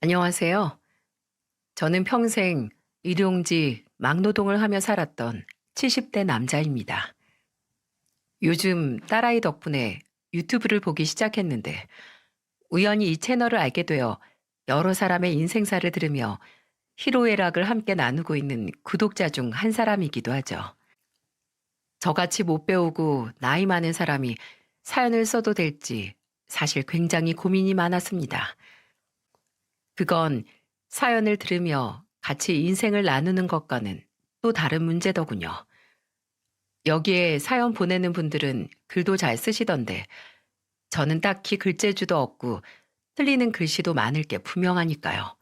안녕하세요. 저는 평생 일용직 막노동을 하며 살았던 70대 남자입니다. 요즘 딸아이 덕분에 유튜브를 보기 시작했는데 우연히 이 채널을 알게 되어 여러 사람의 인생사를 들으며 희로애락을 함께 나누고 있는 구독자 중 한 사람이기도 하죠. 저같이 못 배우고 나이 많은 사람이 사연을 써도 될지 사실 굉장히 고민이 많았습니다. 그건 사연을 들으며 같이 인생을 나누는 것과는 또 다른 문제더군요. 여기에 사연 보내는 분들은 글도 잘 쓰시던데 저는 딱히 글재주도 없고 틀리는 글씨도 많을 게 분명하니까요.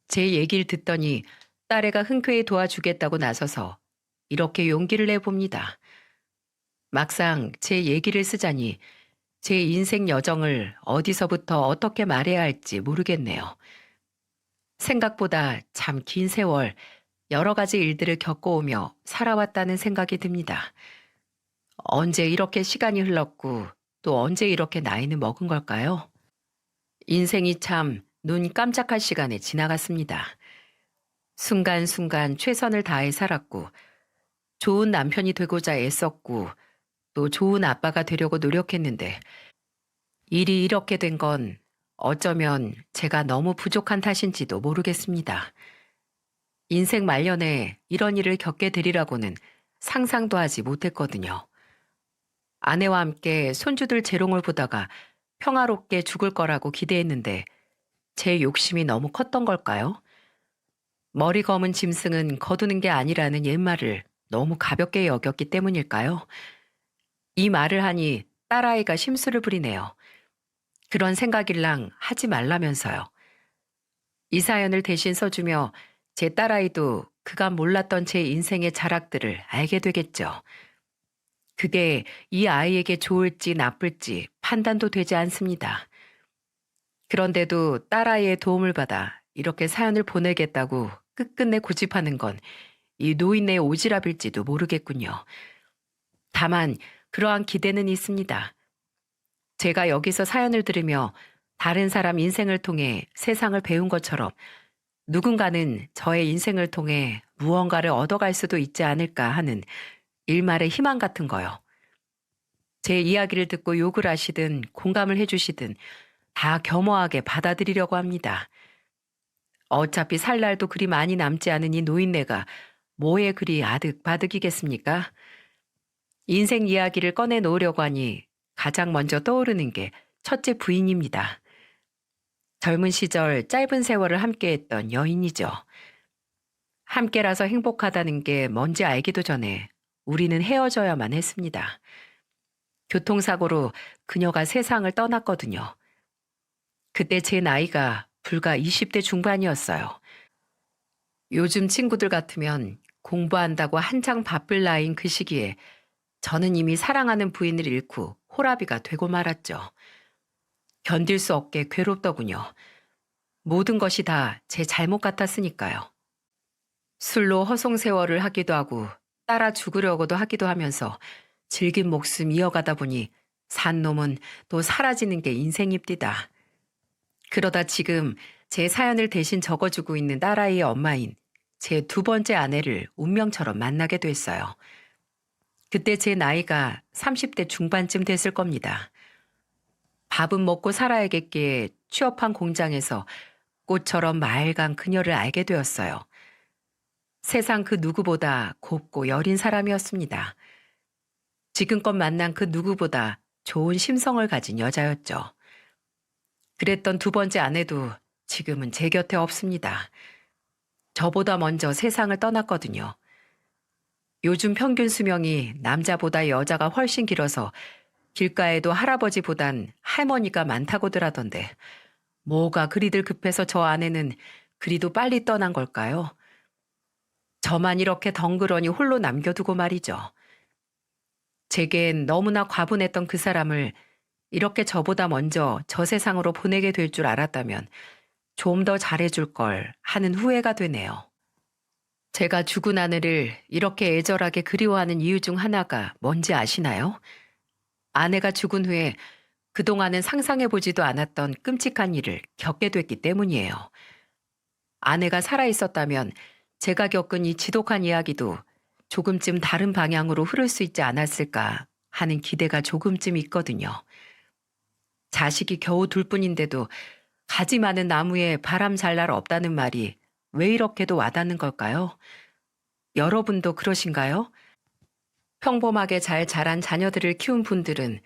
제 얘기를 듣더니 딸애가 흔쾌히 도와주겠다고 나서서 이렇게 용기를 내봅니다. 막상 제 얘기를 쓰자니 제 인생 여정을 어디서부터 어떻게 말해야 할지 모르겠네요. 생각보다 참 긴 세월 여러 가지 일들을 겪어오며 살아왔다는 생각이 듭니다. 언제 이렇게 시간이 흘렀고 또 언제 이렇게 나이는 먹은 걸까요? 인생이 참 눈 깜짝할 시간에 지나갔습니다. 순간순간 최선을 다해 살았고 좋은 남편이 되고자 애썼고 또 좋은 아빠가 되려고 노력했는데 일이 이렇게 된 건 어쩌면 제가 너무 부족한 탓인지도 모르겠습니다. 인생 말년에 이런 일을 겪게 되리라고는 상상도 하지 못했거든요. 아내와 함께 손주들 재롱을 보다가 평화롭게 죽을 거라고 기대했는데 제 욕심이 너무 컸던 걸까요? 머리 검은 짐승은 거두는 게 아니라는 옛말을 너무 가볍게 여겼기 때문일까요? 이 말을 하니 딸아이가 심술을 부리네요. 그런 생각일랑 하지 말라면서요. 이 사연을 대신 써주며 제 딸아이도 그간 몰랐던 제 인생의 자락들을 알게 되겠죠. 그게 이 아이에게 좋을지 나쁠지 판단도 되지 않습니다. 그런데도 딸아이의 도움을 받아 이렇게 사연을 보내겠다고 끝끝내 고집하는 건 이 노인의 오지랖일지도 모르겠군요. 다만 그러한 기대는 있습니다. 제가 여기서 사연을 들으며 다른 사람 인생을 통해 세상을 배운 것처럼 누군가는 저의 인생을 통해 무언가를 얻어갈 수도 있지 않을까 하는 일말의 희망 같은 거요. 제 이야기를 듣고 욕을 하시든 공감을 해주시든 다 겸허하게 받아들이려고 합니다. 어차피 살 날도 그리 많이 남지 않은 이 노인네가 뭐에 그리 아득바득이겠습니까? 인생 이야기를 꺼내놓으려고 하니 가장 먼저 떠오르는 게 첫째 부인입니다. 젊은 시절 짧은 세월을 함께했던 여인이죠. 함께라서 행복하다는 게 뭔지 알기도 전에 우리는 헤어져야만 했습니다. 교통사고로 그녀가 세상을 떠났거든요. 그때 제 나이가 불과 20대 중반이었어요. 요즘 친구들 같으면 공부한다고 한창 바쁠 나이인 그 시기에 저는 이미 사랑하는 부인을 잃고 호라비가 되고 말았죠. 견딜 수 없게 괴롭더군요. 모든 것이 다 제 잘못 같았으니까요. 술로 허송세월을 하기도 하고 따라 죽으려고도 하기도 하면서 질긴 목숨 이어가다 보니 산 놈은 또 사라지는 게 인생입디다. 그러다 지금 제 사연을 대신 적어주고 있는 딸아이의 엄마인 제 두 번째 아내를 운명처럼 만나게 됐어요. 그때 제 나이가 30대 중반쯤 됐을 겁니다. 밥은 먹고 살아야겠기에 취업한 공장에서 꽃처럼 맑은 그녀를 알게 되었어요. 세상 그 누구보다 곱고 여린 사람이었습니다. 지금껏 만난 그 누구보다 좋은 심성을 가진 여자였죠. 그랬던 두 번째 아내도 지금은 제 곁에 없습니다. 저보다 먼저 세상을 떠났거든요. 요즘 평균 수명이 남자보다 여자가 훨씬 길어서 길가에도 할아버지보단 할머니가 많다고들 하던데 뭐가 그리들 급해서 저 아내는 그리도 빨리 떠난 걸까요? 저만 이렇게 덩그러니 홀로 남겨두고 말이죠. 제겐 너무나 과분했던 그 사람을 이렇게 저보다 먼저 저 세상으로 보내게 될 줄 알았다면 좀 더 잘해줄 걸 하는 후회가 되네요. 제가 죽은 아내를 이렇게 애절하게 그리워하는 이유 중 하나가 뭔지 아시나요? 아내가 죽은 후에 그동안은 상상해보지도 않았던 끔찍한 일을 겪게 됐기 때문이에요. 아내가 살아있었다면 제가 겪은 이 지독한 이야기도 조금쯤 다른 방향으로 흐를 수 있지 않았을까 하는 기대가 조금쯤 있거든요. 자식이 겨우 둘 뿐인데도 가지 많은 나무에 바람 잘 날 없다는 말이 왜 이렇게도 와닿는 걸까요? 여러분도 그러신가요? 평범하게 잘 자란 자녀들을 키운 분들은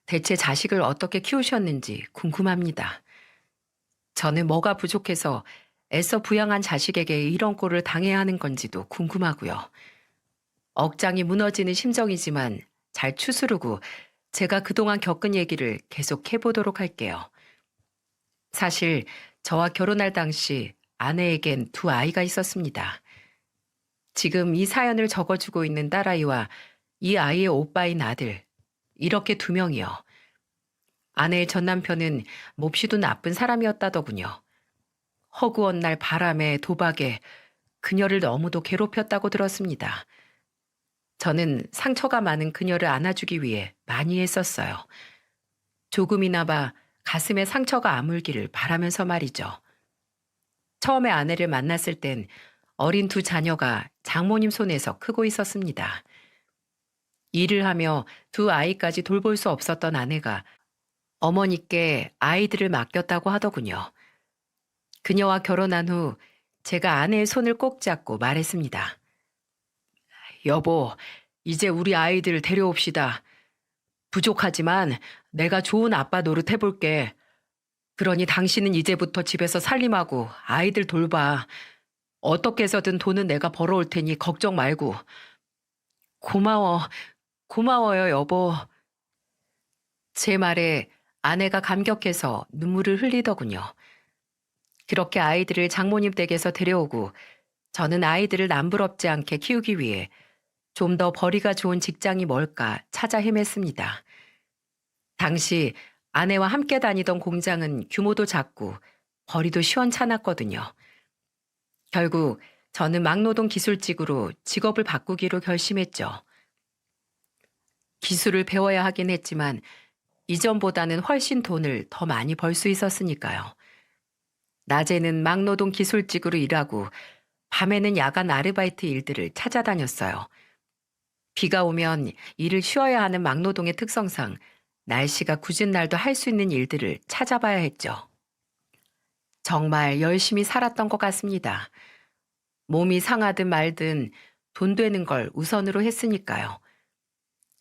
대체 자식을 어떻게 키우셨는지 궁금합니다. 저는 뭐가 부족해서 애써 부양한 자식에게 이런 꼴을 당해야 하는 건지도 궁금하고요. 억장이 무너지는 심정이지만 잘 추스르고 제가 그동안 겪은 얘기를 계속 해보도록 할게요. 사실 저와 결혼할 당시 아내에겐 두 아이가 있었습니다. 지금 이 사연을 적어주고 있는 딸아이와 이 아이의 오빠인 아들, 이렇게 두 명이요. 아내의 전 남편은 몹시도 나쁜 사람이었다더군요. 허구한 날 바람에 도박에 그녀를 너무도 괴롭혔다고 들었습니다. 저는 상처가 많은 그녀를 안아주기 위해 많이 했었어요. 조금이나마 가슴에 상처가 아물기를 바라면서 말이죠. 처음에 아내를 만났을 땐 어린 두 자녀가 장모님 손에서 크고 있었습니다. 일을 하며 두 아이까지 돌볼 수 없었던 아내가 어머니께 아이들을 맡겼다고 하더군요. 그녀와 결혼한 후 제가 아내의 손을 꼭 잡고 말했습니다. 여보, 이제 우리 아이들 데려옵시다. 부족하지만 내가 좋은 아빠 노릇 해볼게. 그러니 당신은 이제부터 집에서 살림하고 아이들 돌봐. 어떻게 해서든 돈은 내가 벌어올 테니 걱정 말고. 고마워, 고마워요, 여보. 제 말에 아내가 감격해서 눈물을 흘리더군요. 그렇게 아이들을 장모님 댁에서 데려오고 저는 아이들을 남부럽지 않게 키우기 위해 좀 더 벌이가 좋은 직장이 뭘까 찾아 헤맸습니다. 당시 아내와 함께 다니던 공장은 규모도 작고 벌이도 시원찮았거든요. 결국 저는 막노동 기술직으로 직업을 바꾸기로 결심했죠. 기술을 배워야 하긴 했지만 이전보다는 훨씬 돈을 더 많이 벌 수 있었으니까요. 낮에는 막노동 기술직으로 일하고 밤에는 야간 아르바이트 일들을 찾아다녔어요. 비가 오면 일을 쉬어야 하는 막노동의 특성상 날씨가 굳은 날도 할 수 있는 일들을 찾아봐야 했죠. 정말 열심히 살았던 것 같습니다. 몸이 상하든 말든 돈 되는 걸 우선으로 했으니까요.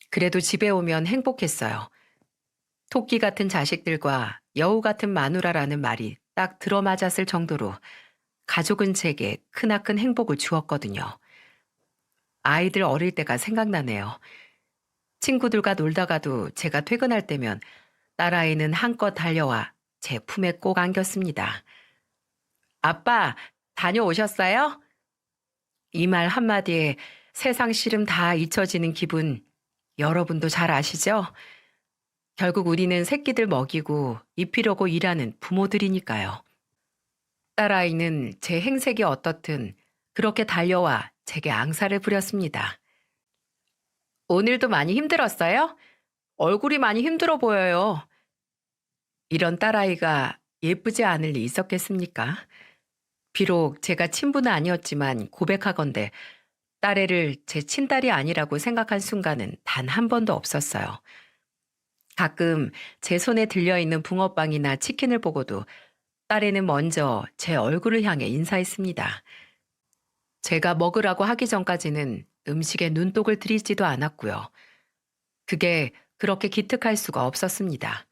그래도 집에 오면 행복했어요. 토끼 같은 자식들과 여우 같은 마누라라는 말이 딱 들어맞았을 정도로 가족은 제게 크나큰 행복을 주었거든요. 아이들 어릴 때가 생각나네요. 친구들과 놀다가도 제가 퇴근할 때면 딸아이는 한껏 달려와 제 품에 꼭 안겼습니다. 아빠, 다녀오셨어요? 이 말 한마디에 세상 시름 다 잊혀지는 기분, 여러분도 잘 아시죠? 결국 우리는 새끼들 먹이고 입히려고 일하는 부모들이니까요. 딸아이는 제 행색이 어떻든 그렇게 달려와 제게 앙사를 부렸습니다. 오늘도 많이 힘들었어요? 얼굴이 많이 힘들어 보여요. 이런 딸아이가 예쁘지 않을 리 있었겠습니까? 비록 제가 친부는 아니었지만 고백하건대 딸애를 제 친딸이 아니라고 생각한 순간은 단 한 번도 없었어요. 가끔 제 손에 들려있는 붕어빵이나 치킨을 보고도 딸애는 먼저 제 얼굴을 향해 인사했습니다. 제가 먹으라고 하기 전까지는 음식에 눈독을 들이지도 않았고요. 그게 그렇게 기특할 수가 없었습니다.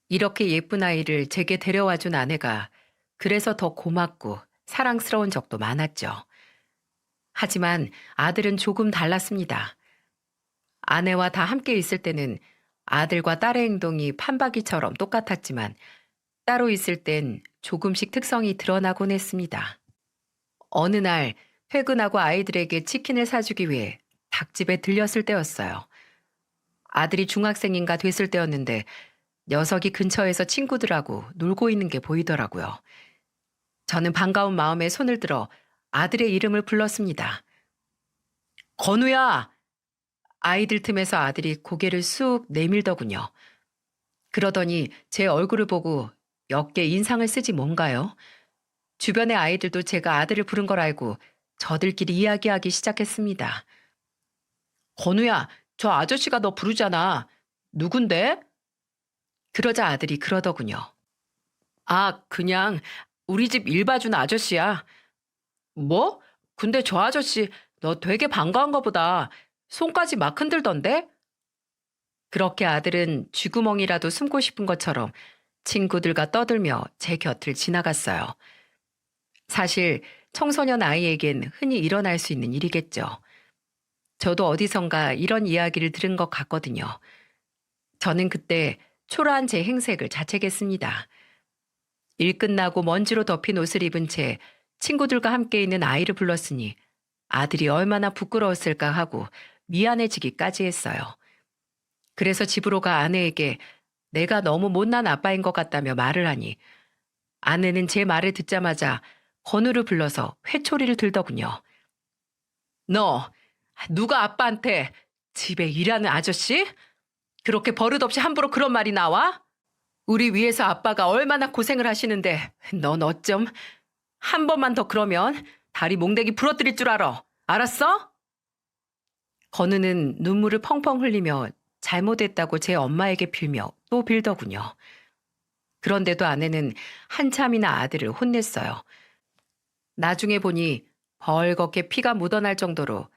이렇게 예쁜 아이를 제게 데려와 준 아내가 그래서 더 고맙고 사랑스러운 적도 많았죠. 하지만 아들은 조금 달랐습니다. 아내와 다 함께 있을 때는 아들과 딸의 행동이 판박이처럼 똑같았지만 따로 있을 땐 조금씩 특성이 드러나곤 했습니다. 어느 날 퇴근하고 아이들에게 치킨을 사주기 위해 닭집에 들렸을 때였어요. 아들이 중학생인가 됐을 때였는데 녀석이 근처에서 친구들하고 놀고 있는 게 보이더라고요. 저는 반가운 마음에 손을 들어 아들의 이름을 불렀습니다. 건우야! 아이들 틈에서 아들이 고개를 쑥 내밀더군요. 그러더니 제 얼굴을 보고 몇 개 인상을 쓰지 뭔가요? 주변의 아이들도 제가 아들을 부른 걸 알고 저들끼리 이야기하기 시작했습니다. 건우야, 저 아저씨가 너 부르잖아. 누군데? 그러자 아들이 그러더군요. 아, 그냥 우리 집 일 봐준 아저씨야. 뭐? 근데 저 아저씨 너 되게 반가운가 보다. 손까지 막 흔들던데? 그렇게 아들은 쥐구멍이라도 숨고 싶은 것처럼 친구들과 떠들며 제 곁을 지나갔어요. 사실 청소년 아이에겐 흔히 일어날 수 있는 일이겠죠. 저도 어디선가 이런 이야기를 들은 것 같거든요. 저는 그때 초라한 제 행색을 자책했습니다. 일 끝나고 먼지로 덮인 옷을 입은 채 친구들과 함께 있는 아이를 불렀으니 아들이 얼마나 부끄러웠을까 하고 미안해지기까지 했어요. 그래서 집으로 가 아내에게 내가 너무 못난 아빠인 것 같다며 말을 하니 아내는 제 말을 듣자마자 건우를 불러서 회초리를 들더군요. 너 누가 아빠한테 집에 일하는 아저씨? 그렇게 버릇없이 함부로 그런 말이 나와? 우리 위해서 아빠가 얼마나 고생을 하시는데 넌 어쩜 한 번만 더 그러면 다리 몽댕이 부러뜨릴 줄 알아. 알았어? 건우는 눈물을 펑펑 흘리며 잘못했다고 제 엄마에게 빌며 또 빌더군요. 그런데도 아내는 한참이나 아들을 혼냈어요. 나중에 보니 벌겋게 피가 묻어날 정도로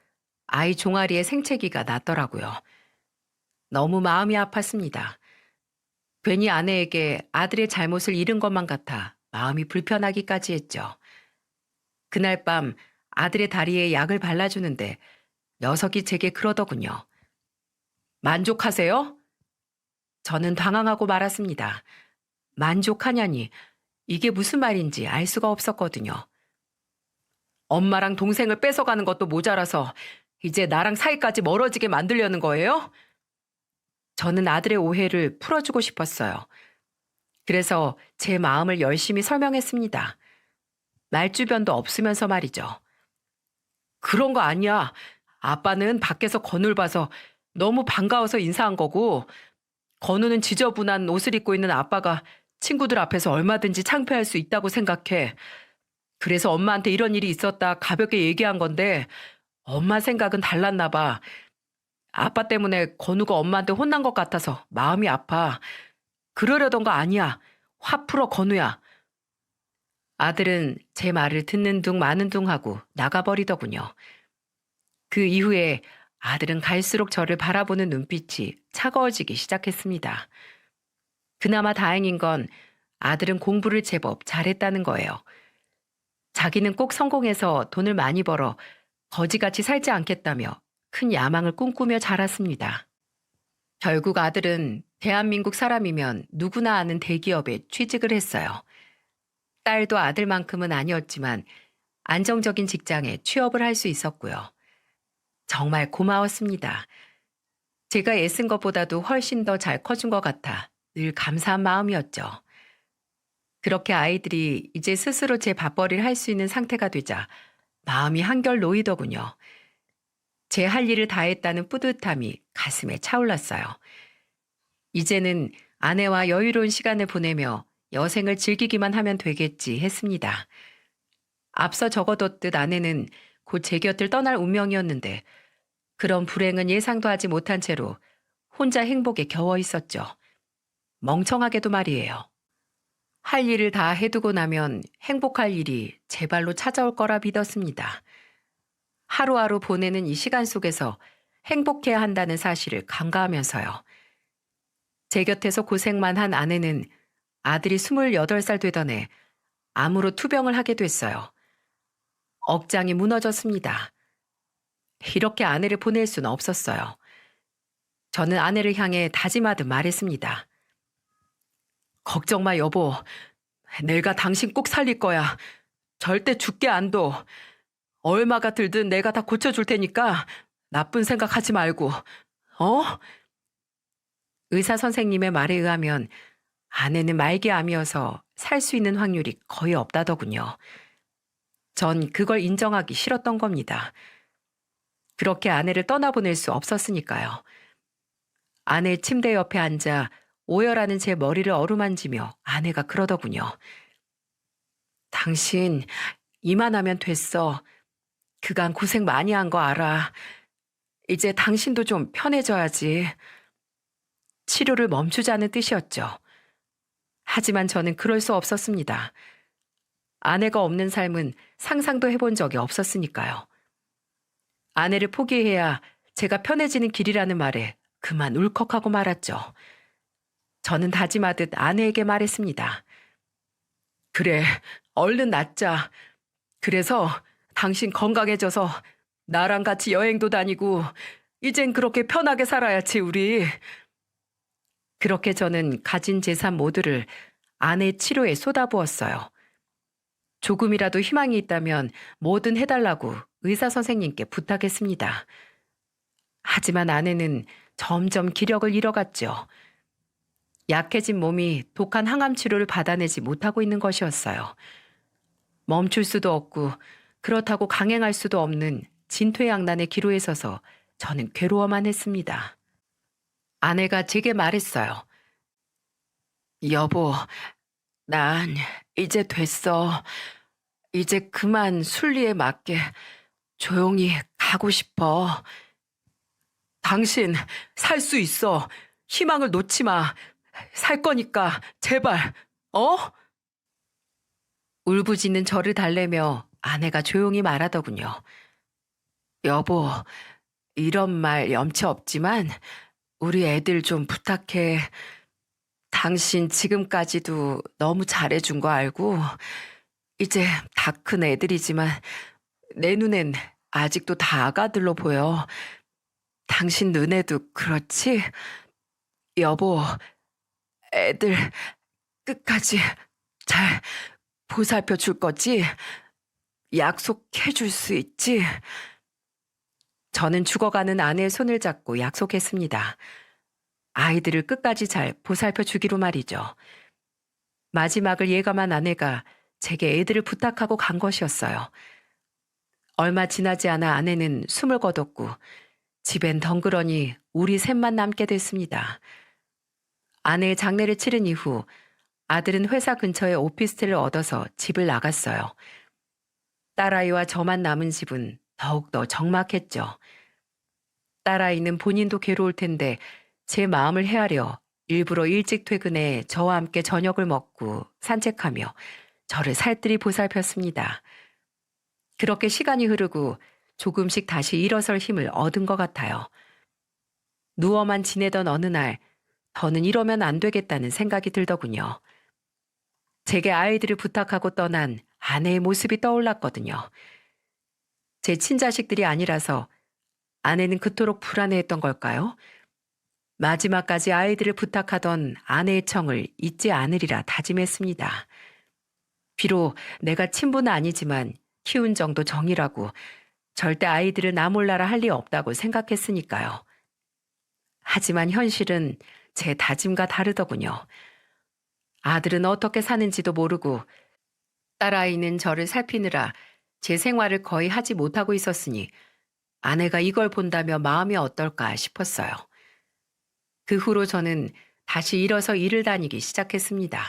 아이 종아리에 생채기가 났더라고요. 너무 마음이 아팠습니다. 괜히 아내에게 아들의 잘못을 잃은 것만 같아 마음이 불편하기까지 했죠. 그날 밤 아들의 다리에 약을 발라주는데 녀석이 제게 그러더군요. 만족하세요? 저는 당황하고 말았습니다. 만족하냐니 이게 무슨 말인지 알 수가 없었거든요. 엄마랑 동생을 뺏어가는 것도 모자라서 이제 나랑 사이까지 멀어지게 만들려는 거예요? 저는 아들의 오해를 풀어주고 싶었어요. 그래서 제 마음을 열심히 설명했습니다. 말주변도 없으면서 말이죠. 그런 거 아니야. 아빠는 밖에서 건우를 봐서 너무 반가워서 인사한 거고, 건우는 지저분한 옷을 입고 있는 아빠가 친구들 앞에서 얼마든지 창피할 수 있다고 생각해. 그래서 엄마한테 이런 일이 있었다 가볍게 얘기한 건데, 엄마 생각은 달랐나 봐. 아빠 때문에 건우가 엄마한테 혼난 것 같아서 마음이 아파. 그러려던 거 아니야. 화 풀어, 건우야. 아들은 제 말을 듣는 둥 마는 둥 하고 나가버리더군요. 그 이후에 아들은 갈수록 저를 바라보는 눈빛이 차가워지기 시작했습니다. 그나마 다행인 건 아들은 공부를 제법 잘했다는 거예요. 자기는 꼭 성공해서 돈을 많이 벌어 거지같이 살지 않겠다며 큰 야망을 꿈꾸며 자랐습니다. 결국 아들은 대한민국 사람이면 누구나 아는 대기업에 취직을 했어요. 딸도 아들만큼은 아니었지만 안정적인 직장에 취업을 할 수 있었고요. 정말 고마웠습니다. 제가 애쓴 것보다도 훨씬 더 잘 커준 것 같아 늘 감사한 마음이었죠. 그렇게 아이들이 이제 스스로 제 밥벌이를 할 수 있는 상태가 되자 마음이 한결 놓이더군요. 제 할 일을 다 했다는 뿌듯함이 가슴에 차올랐어요. 이제는 아내와 여유로운 시간을 보내며 여생을 즐기기만 하면 되겠지 했습니다. 앞서 적어뒀듯 아내는 곧 제 곁을 떠날 운명이었는데 그런 불행은 예상도 하지 못한 채로 혼자 행복에 겨워 있었죠. 멍청하게도 말이에요. 할 일을 다 해두고 나면 행복할 일이 제 발로 찾아올 거라 믿었습니다. 하루하루 보내는 이 시간 속에서 행복해야 한다는 사실을 간과하면서요. 제 곁에서 고생만 한 아내는 아들이 28살 되던 해 암으로 투병을 하게 됐어요. 억장이 무너졌습니다. 이렇게 아내를 보낼 수는 없었어요. 저는 아내를 향해 다짐하듯 말했습니다. 걱정 마, 여보. 내가 당신 꼭 살릴 거야. 절대 죽게 안 둬. 얼마가 들든 내가 다 고쳐줄 테니까 나쁜 생각하지 말고. 어? 의사 선생님의 말에 의하면 아내는 말기암이어서 살 수 있는 확률이 거의 없다더군요. 전 그걸 인정하기 싫었던 겁니다. 그렇게 아내를 떠나보낼 수 없었으니까요. 아내 침대 옆에 앉아 오열하는 제 머리를 어루만지며 아내가 그러더군요. 당신 이만하면 됐어. 그간 고생 많이 한 거 알아. 이제 당신도 좀 편해져야지. 치료를 멈추자는 뜻이었죠. 하지만 저는 그럴 수 없었습니다. 아내가 없는 삶은 상상도 해본 적이 없었으니까요. 아내를 포기해야 제가 편해지는 길이라는 말에 그만 울컥하고 말았죠. 저는 다짐하듯 아내에게 말했습니다. 그래, 얼른 낫자. 그래서 당신 건강해져서 나랑 같이 여행도 다니고 이젠 그렇게 편하게 살아야지 우리. 그렇게 저는 가진 재산 모두를 아내의 치료에 쏟아부었어요. 조금이라도 희망이 있다면 뭐든 해달라고 의사 선생님께 부탁했습니다. 하지만 아내는 점점 기력을 잃어갔죠. 약해진 몸이 독한 항암 치료를 받아내지 못하고 있는 것이었어요. 멈출 수도 없고 그렇다고 강행할 수도 없는 진퇴양난의 기로에 서서 저는 괴로워만 했습니다. 아내가 제게 말했어요. 여보, 난 이제 됐어. 이제 그만 순리에 맞게 조용히 가고 싶어. 당신 살 수 있어. 희망을 놓지 마. 살 거니까 제발. 어? 울부짖는 저를 달래며 아내가 조용히 말하더군요. 여보, 이런 말 염치 없지만 우리 애들 좀 부탁해. 당신 지금까지도 너무 잘해준 거 알고 이제 다 큰 애들이지만 내 눈엔 아직도 다 아가들로 보여. 당신 눈에도 그렇지? 여보, 애들 끝까지 잘 보살펴 줄 거지? 약속해 줄 수 있지? 저는 죽어가는 아내의 손을 잡고 약속했습니다. 아이들을 끝까지 잘 보살펴 주기로 말이죠. 마지막을 예감한 아내가 제게 애들을 부탁하고 간 것이었어요. 얼마 지나지 않아 아내는 숨을 거뒀고 집엔 덩그러니 우리 셋만 남게 됐습니다. 아내의 장례를 치른 이후 아들은 회사 근처에 오피스텔을 얻어서 집을 나갔어요. 딸아이와 저만 남은 집은 더욱더 적막했죠. 딸아이는 본인도 괴로울 텐데 제 마음을 헤아려 일부러 일찍 퇴근해 저와 함께 저녁을 먹고 산책하며 저를 살뜰히 보살폈습니다. 그렇게 시간이 흐르고 조금씩 다시 일어설 힘을 얻은 것 같아요. 누워만 지내던 어느 날 더는 이러면 안 되겠다는 생각이 들더군요. 제게 아이들을 부탁하고 떠난 아내의 모습이 떠올랐거든요. 제 친자식들이 아니라서 아내는 그토록 불안해했던 걸까요? 마지막까지 아이들을 부탁하던 아내의 청을 잊지 않으리라 다짐했습니다. 비록 내가 친부는 아니지만 키운 정도 정이라고 절대 아이들을 나 몰라라 할 리 없다고 생각했으니까요. 하지만 현실은 제 다짐과 다르더군요. 아들은 어떻게 사는지도 모르고 딸아이는 저를 살피느라 제 생활을 거의 하지 못하고 있었으니 아내가 이걸 본다며 마음이 어떨까 싶었어요. 그 후로 저는 다시 일어서 일을 다니기 시작했습니다.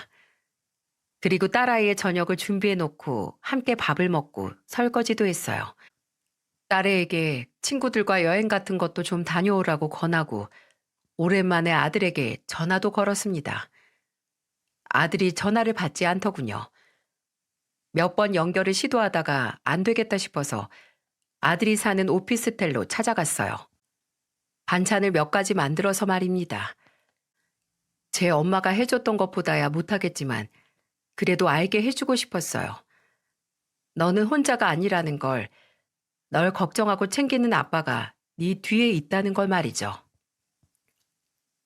그리고 딸아이의 저녁을 준비해 놓고 함께 밥을 먹고 설거지도 했어요. 딸애에게 친구들과 여행 같은 것도 좀 다녀오라고 권하고 오랜만에 아들에게 전화도 걸었습니다. 아들이 전화를 받지 않더군요. 몇 번 연결을 시도하다가 안 되겠다 싶어서 아들이 사는 오피스텔로 찾아갔어요. 반찬을 몇 가지 만들어서 말입니다. 제 엄마가 해줬던 것보다야 못하겠지만 그래도 알게 해주고 싶었어요. 너는 혼자가 아니라는 걸, 널 걱정하고 챙기는 아빠가 네 뒤에 있다는 걸 말이죠.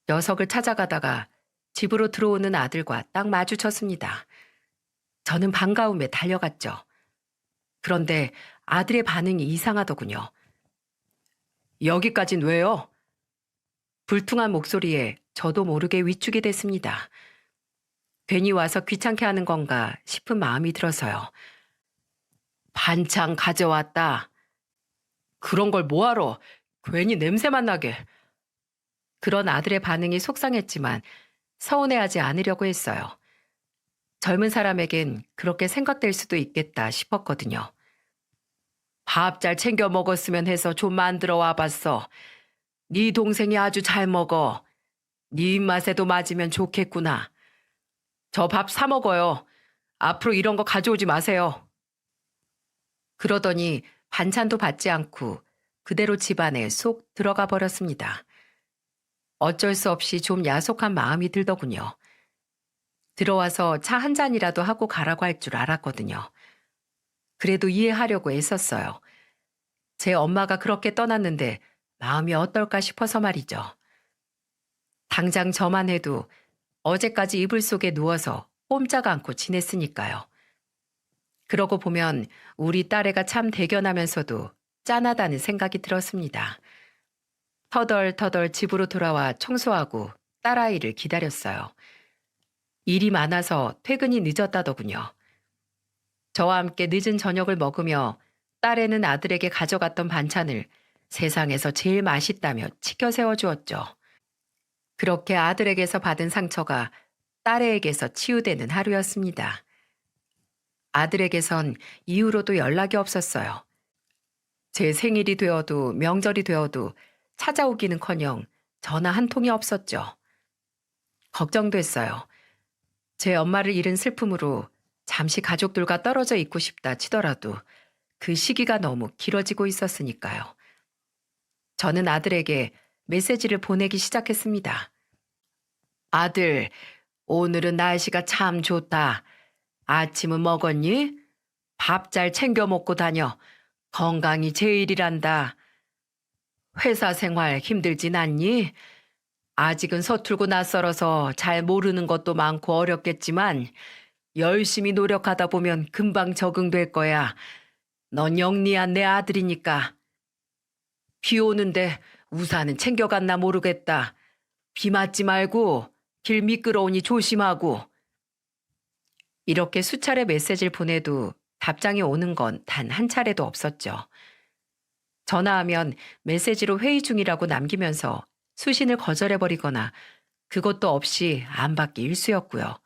녀석을 찾아가다가 집으로 들어오는 아들과 딱 마주쳤습니다. 저는 반가움에 달려갔죠. 그런데 아들의 반응이 이상하더군요. 여기까진 왜요? 불퉁한 목소리에 저도 모르게 위축이 됐습니다. 괜히 와서 귀찮게 하는 건가 싶은 마음이 들어서요. 반찬 가져왔다. 그런 걸 뭐하러? 괜히 냄새만 나게. 그런 아들의 반응이 속상했지만 서운해하지 않으려고 했어요. 젊은 사람에겐 그렇게 생각될 수도 있겠다 싶었거든요. 밥 잘 챙겨 먹었으면 해서 좀 만들어 와봤어. 네 동생이 아주 잘 먹어. 네 입맛에도 맞으면 좋겠구나. 저 밥 사 먹어요. 앞으로 이런 거 가져오지 마세요. 그러더니 반찬도 받지 않고 그대로 집안에 쏙 들어가 버렸습니다. 어쩔 수 없이 좀 야속한 마음이 들더군요. 들어와서 차 한 잔이라도 하고 가라고 할 줄 알았거든요. 그래도 이해하려고 애썼어요. 제 엄마가 그렇게 떠났는데 마음이 어떨까 싶어서 말이죠. 당장 저만 해도 어제까지 이불 속에 누워서 꼼짝 않고 지냈으니까요. 그러고 보면 우리 딸애가 참 대견하면서도 짠하다는 생각이 들었습니다. 터덜터덜 집으로 돌아와 청소하고 딸아이를 기다렸어요. 일이 많아서 퇴근이 늦었다더군요. 저와 함께 늦은 저녁을 먹으며 딸애는 아들에게 가져갔던 반찬을 세상에서 제일 맛있다며 치켜 세워주었죠. 그렇게 아들에게서 받은 상처가 딸애에게서 치유되는 하루였습니다. 아들에게선 이후로도 연락이 없었어요. 제 생일이 되어도 명절이 되어도 찾아오기는커녕 전화 한 통이 없었죠. 걱정됐어요. 제 엄마를 잃은 슬픔으로 잠시 가족들과 떨어져 있고 싶다 치더라도 그 시기가 너무 길어지고 있었으니까요. 저는 아들에게 메시지를 보내기 시작했습니다. 아들, 오늘은 날씨가 참 좋다. 아침은 먹었니? 밥 잘 챙겨 먹고 다녀. 건강이 제일이란다. 회사 생활 힘들진 않니? 아직은 서툴고 낯설어서 잘 모르는 것도 많고 어렵겠지만 열심히 노력하다 보면 금방 적응될 거야. 넌 영리한 내 아들이니까. 비 오는데 우산은 챙겨갔나 모르겠다. 비 맞지 말고 길 미끄러우니 조심하고. 이렇게 수차례 메시지를 보내도 답장이 오는 건 단 한 차례도 없었죠. 전화하면 메시지로 회의 중이라고 남기면서 수신을 거절해버리거나 그것도 없이 안 받기 일쑤였고요.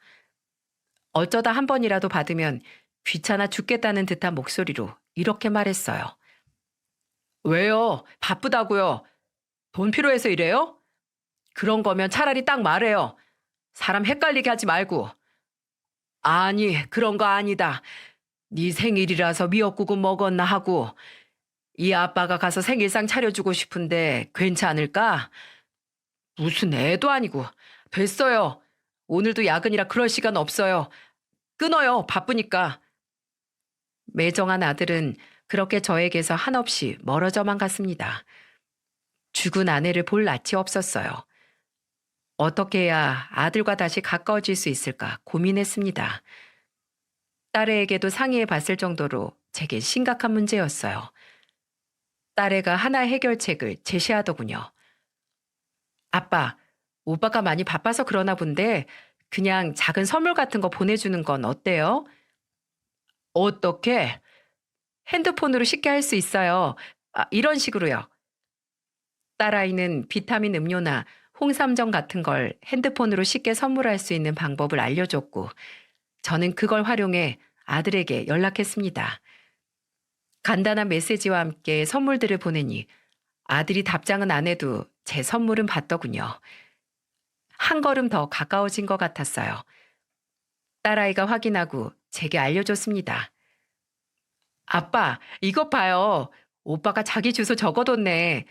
어쩌다 한 번이라도 받으면 귀찮아 죽겠다는 듯한 목소리로 이렇게 말했어요. 왜요? 바쁘다고요? 돈 필요해서 이래요? 그런 거면 차라리 딱 말해요. 사람 헷갈리게 하지 말고. 아니, 그런 거 아니다. 네 생일이라서 미역국은 먹었나 하고 이 아빠가 가서 생일상 차려주고 싶은데 괜찮을까? 무슨 애도 아니고. 됐어요. 오늘도 야근이라 그럴 시간 없어요. 끊어요. 바쁘니까. 매정한 아들은 그렇게 저에게서 한없이 멀어져만 갔습니다. 죽은 아내를 볼 낯이 없었어요. 어떻게 해야 아들과 다시 가까워질 수 있을까 고민했습니다. 딸애에게도 상의해 봤을 정도로 제게 심각한 문제였어요. 딸애가 하나의 해결책을 제시하더군요. 아빠, 오빠가 많이 바빠서 그러나 본데 그냥 작은 선물 같은 거 보내주는 건 어때요? 어떻게? 핸드폰으로 쉽게 할 수 있어요. 이런 식으로요. 딸아이는 비타민 음료나 홍삼정 같은 걸 핸드폰으로 쉽게 선물할 수 있는 방법을 알려줬고 저는 그걸 활용해 아들에게 연락했습니다. 간단한 메시지와 함께 선물들을 보내니 아들이 답장은 안 해도 제 선물은 받더군요. 한 걸음 더 가까워진 것 같았어요. 딸아이가 확인하고 제게 알려줬습니다. 아빠, 이것 봐요. 오빠가 자기 주소 적어뒀네.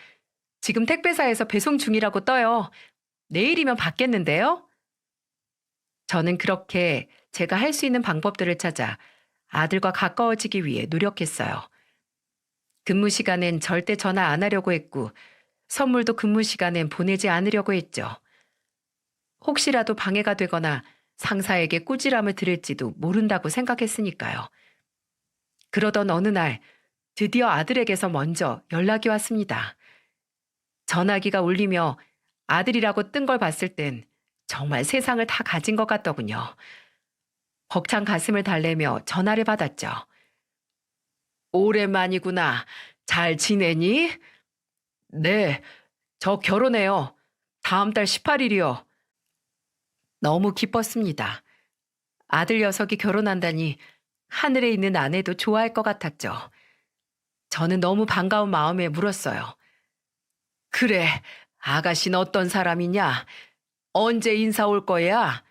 지금 택배사에서 배송 중이라고 떠요. 내일이면 받겠는데요? 저는 그렇게 제가 할 수 있는 방법들을 찾아 아들과 가까워지기 위해 노력했어요. 근무 시간엔 절대 전화 안 하려고 했고 선물도 근무 시간엔 보내지 않으려고 했죠. 혹시라도 방해가 되거나 상사에게 꾸지람을 들을지도 모른다고 생각했으니까요. 그러던 어느 날 드디어 아들에게서 먼저 연락이 왔습니다. 전화기가 울리며 아들이라고 뜬 걸 봤을 땐 정말 세상을 다 가진 것 같더군요. 벅찬 가슴을 달래며 전화를 받았죠. 오랜만이구나. 잘 지내니? 네, 저 결혼해요. 다음 달 18일이요. 너무 기뻤습니다. 아들 녀석이 결혼한다니 하늘에 있는 아내도 좋아할 것 같았죠. 저는 너무 반가운 마음에 물었어요. 그래, 아가씨는 어떤 사람이냐? 언제 인사 올 거야?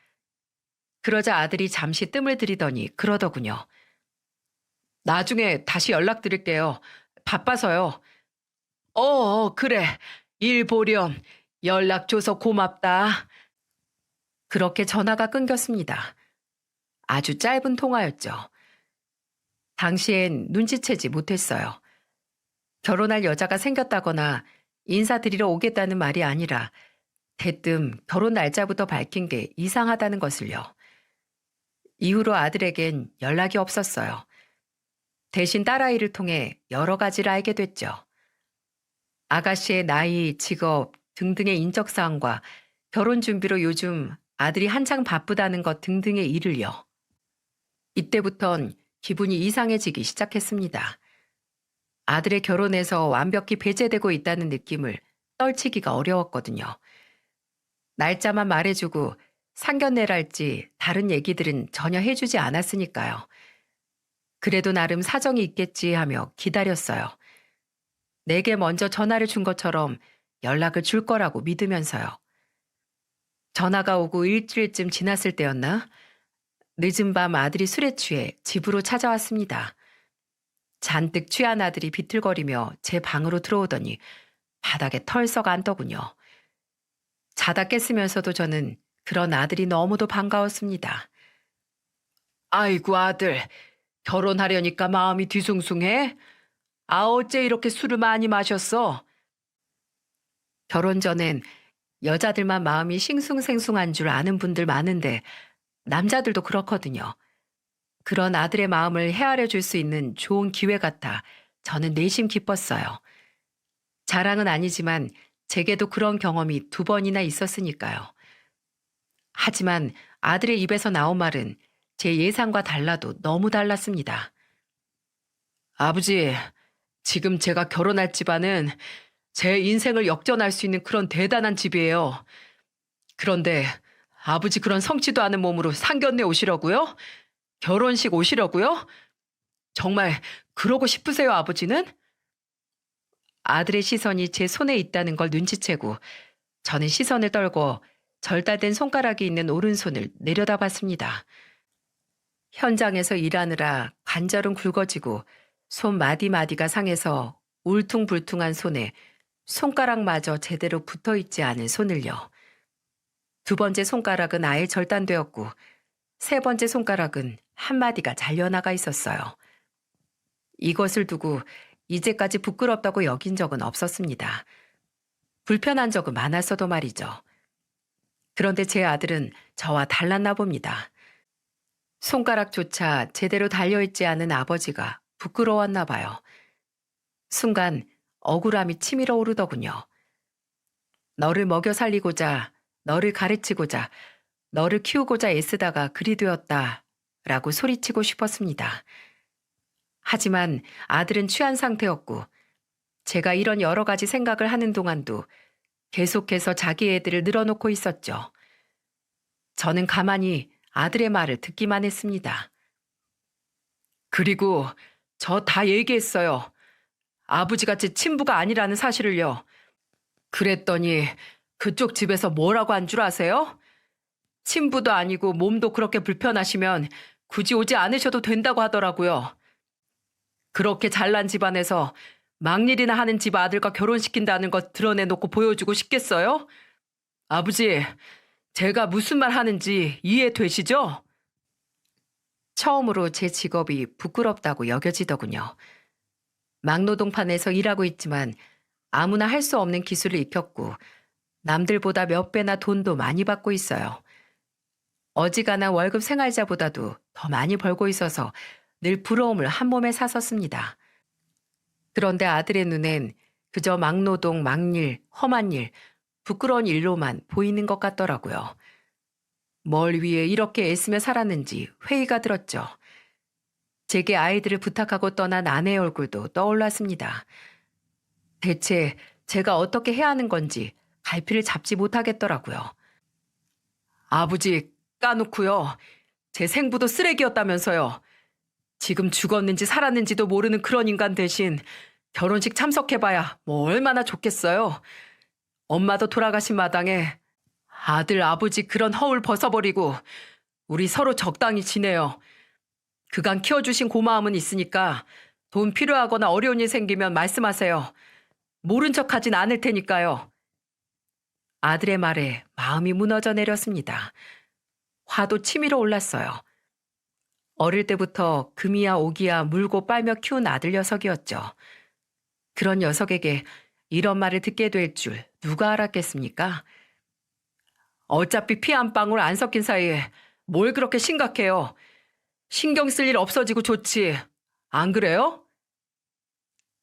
그러자 아들이 잠시 뜸을 들이더니 그러더군요. 나중에 다시 연락드릴게요. 바빠서요. 그래. 일 보렴. 연락 줘서 고맙다. 그렇게 전화가 끊겼습니다. 아주 짧은 통화였죠. 당시엔 눈치채지 못했어요. 결혼할 여자가 생겼다거나 인사드리러 오겠다는 말이 아니라 대뜸 결혼 날짜부터 밝힌 게 이상하다는 것을요. 이후로 아들에겐 연락이 없었어요. 대신 딸아이를 통해 여러 가지를 알게 됐죠. 아가씨의 나이, 직업 등등의 인적사항과 결혼 준비로 요즘 아들이 한창 바쁘다는 것 등등의 일을요. 이때부턴 기분이 이상해지기 시작했습니다. 아들의 결혼에서 완벽히 배제되고 있다는 느낌을 떨치기가 어려웠거든요. 날짜만 말해주고 상견례랄지 다른 얘기들은 전혀 해주지 않았으니까요. 그래도 나름 사정이 있겠지 하며 기다렸어요. 내게 먼저 전화를 준 것처럼 연락을 줄 거라고 믿으면서요. 전화가 오고 일주일쯤 지났을 때였나? 늦은 밤 아들이 술에 취해 집으로 찾아왔습니다. 잔뜩 취한 아들이 비틀거리며 제 방으로 들어오더니 바닥에 털썩 앉더군요. 자다 깼으면서도 저는 그런 아들이 너무도 반가웠습니다. 아이고 아들, 결혼하려니까 마음이 뒤숭숭해? 어째 이렇게 술을 많이 마셨어? 결혼 전엔 여자들만 마음이 싱숭생숭한 줄 아는 분들 많은데 남자들도 그렇거든요. 그런 아들의 마음을 헤아려 줄 수 있는 좋은 기회 같아 저는 내심 기뻤어요. 자랑은 아니지만 제게도 그런 경험이 2번이나 있었으니까요. 하지만 아들의 입에서 나온 말은 제 예상과 달라도 너무 달랐습니다. 아버지, 지금 제가 결혼할 집안은 제 인생을 역전할 수 있는 그런 대단한 집이에요. 그런데 아버지 그런 성치도 않은 몸으로 상견례 오시려고요? 결혼식 오시려고요? 정말 그러고 싶으세요, 아버지는? 아들의 시선이 제 손에 있다는 걸 눈치채고 저는 시선을 떨고 절단된 손가락이 있는 오른손을 내려다봤습니다. 현장에서 일하느라 관절은 굵어지고 손 마디마디가 상해서 울퉁불퉁한 손에 손가락마저 제대로 붙어있지 않은 손을요. 2번째 손가락은 아예 절단되었고 3번째 손가락은 한마디가 잘려나가 있었어요. 이것을 두고 이제까지 부끄럽다고 여긴 적은 없었습니다. 불편한 적은 많았어도 말이죠. 그런데 제 아들은 저와 달랐나 봅니다. 손가락조차 제대로 달려있지 않은 아버지가 부끄러웠나 봐요. 순간 억울함이 치밀어 오르더군요. 너를 먹여 살리고자, 너를 가르치고자, 너를 키우고자 애쓰다가 그리 되었다 라고 소리치고 싶었습니다. 하지만 아들은 취한 상태였고 제가 이런 여러 가지 생각을 하는 동안도 계속해서 자기 애들을 늘어놓고 있었죠. 저는 가만히 아들의 말을 듣기만 했습니다. 그리고 저 다 얘기했어요. 아버지가 제 친부가 아니라는 사실을요. 그랬더니 그쪽 집에서 뭐라고 한 줄 아세요? 친부도 아니고 몸도 그렇게 불편하시면 굳이 오지 않으셔도 된다고 하더라고요. 그렇게 잘난 집안에서 막일이나 하는 집 아들과 결혼시킨다는 것 드러내놓고 보여주고 싶겠어요? 아버지, 제가 무슨 말 하는지 이해되시죠? 처음으로 제 직업이 부끄럽다고 여겨지더군요. 막노동판에서 일하고 있지만 아무나 할 수 없는 기술을 익혔고 남들보다 몇 배나 돈도 많이 받고 있어요. 어지간한 월급 생활자보다도 더 많이 벌고 있어서 늘 부러움을 한 몸에 샀었습니다. 그런데 아들의 눈엔 그저 막노동, 막일, 험한 일, 부끄러운 일로만 보이는 것 같더라고요. 뭘 위해 이렇게 애쓰며 살았는지 회의가 들었죠. 제게 아이들을 부탁하고 떠난 아내의 얼굴도 떠올랐습니다. 대체 제가 어떻게 해야 하는 건지 갈피를 잡지 못하겠더라고요. 아버지 까놓고요. 제 생부도 쓰레기였다면서요. 지금 죽었는지 살았는지도 모르는 그런 인간 대신 결혼식 참석해봐야 뭐 얼마나 좋겠어요. 엄마도 돌아가신 마당에 아들, 아버지 그런 허울 벗어버리고 우리 서로 적당히 지내요. 그간 키워주신 고마움은 있으니까 돈 필요하거나 어려운 일 생기면 말씀하세요. 모른 척하진 않을 테니까요. 아들의 말에 마음이 무너져 내렸습니다. 화도 치밀어 올랐어요. 어릴 때부터 금이야 오기야 물고 빨며 키운 아들 녀석이었죠. 그런 녀석에게 이런 말을 듣게 될 줄 누가 알았겠습니까? 어차피 피 한 방울 안 섞인 사이에 뭘 그렇게 심각해요. 신경 쓸 일 없어지고 좋지. 안 그래요?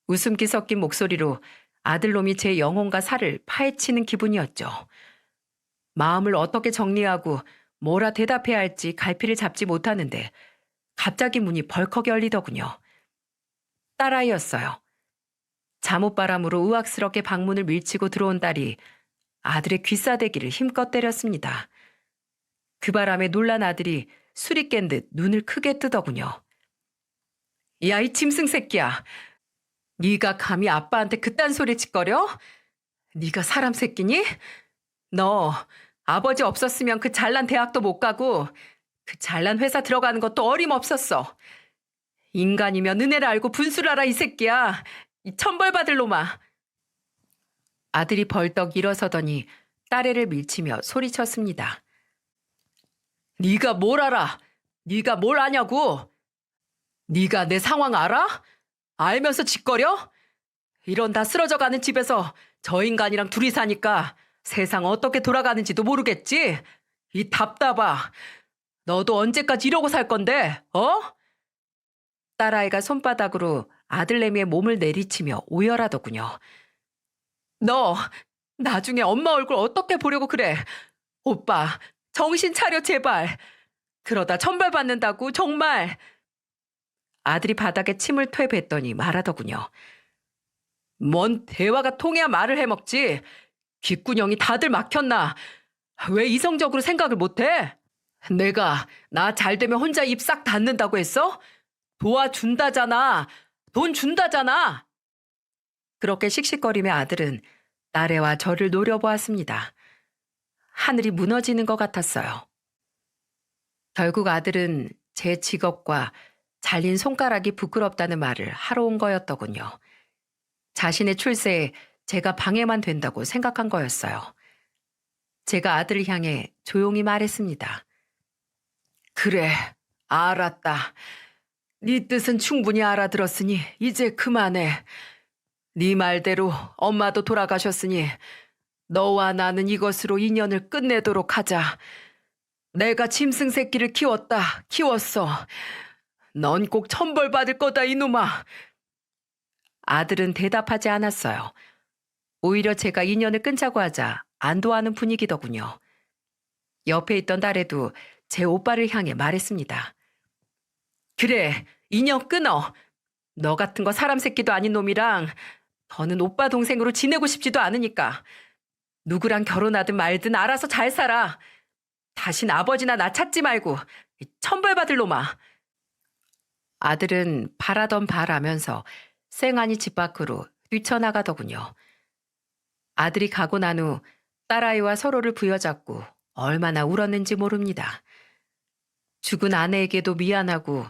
웃음기 섞인 목소리로 아들놈이 제 영혼과 살을 파헤치는 기분이었죠. 마음을 어떻게 정리하고 뭐라 대답해야 할지 갈피를 잡지 못하는데 갑자기 문이 벌컥 열리더군요. 딸아이였어요. 잠옷바람으로 우악스럽게 방문을 밀치고 들어온 딸이 아들의 귀싸대기를 힘껏 때렸습니다. 그 바람에 놀란 아들이 술이 깬 듯 눈을 크게 뜨더군요. 야, 이 짐승 새끼야. 네가 감히 아빠한테 그딴 소리 짓거려? 네가 사람 새끼니? 너 아버지 없었으면 그 잘난 대학도 못 가고 그 잘난 회사 들어가는 것도 어림없었어. 인간이면 은혜를 알고 분수를 알아 이 새끼야. 이 천벌받을 놈아. 아들이 벌떡 일어서더니 딸애를 밀치며 소리쳤습니다. 네가 뭘 알아? 네가 뭘 아냐고? 네가 내 상황 알아? 알면서 짓거려? 이런 다 쓰러져가는 집에서 저 인간이랑 둘이 사니까 세상 어떻게 돌아가는지도 모르겠지? 이 답답아. 너도 언제까지 이러고 살 건데, 어? 딸아이가 손바닥으로 아들내미의 몸을 내리치며 오열하더군요. 너 나중에 엄마 얼굴 어떻게 보려고 그래? 오빠, 정신 차려 제발. 그러다 천벌받는다고 정말. 아들이 바닥에 침을 퇴뱉더니 말하더군요. 뭔 대화가 통해야 말을 해먹지. 귓구녕이 다들 막혔나. 왜 이성적으로 생각을 못해? 내가 나 잘 되면 혼자 입 싹 닫는다고 했어? 도와준다잖아. 돈 준다잖아. 그렇게 씩씩거리며 아들은 딸애와 저를 노려보았습니다. 하늘이 무너지는 것 같았어요. 결국 아들은 제 직업과 잘린 손가락이 부끄럽다는 말을 하러 온 거였더군요. 자신의 출세에 제가 방해만 된다고 생각한 거였어요. 제가 아들을 향해 조용히 말했습니다. 그래, 알았다. 네 뜻은 충분히 알아들었으니 이제 그만해. 네 말대로 엄마도 돌아가셨으니 너와 나는 이것으로 인연을 끝내도록 하자. 내가 짐승 새끼를 키웠어. 넌 꼭 천벌받을 거다 이놈아. 아들은 대답하지 않았어요. 오히려 제가 인연을 끊자고 하자 안도하는 분위기더군요. 옆에 있던 딸애도 제 오빠를 향해 말했습니다. 그래, 인연 끊어. 너 같은 거 사람 새끼도 아닌 놈이랑 더는 오빠 동생으로 지내고 싶지도 않으니까. 누구랑 결혼하든 말든 알아서 잘 살아. 다신 아버지나 나 찾지 말고 천벌받을 놈아. 아들은 바라던 바라면서 쌩안이 집 밖으로 뛰쳐나가더군요. 아들이 가고 난 후 딸아이와 서로를 부여잡고 얼마나 울었는지 모릅니다. 죽은 아내에게도 미안하고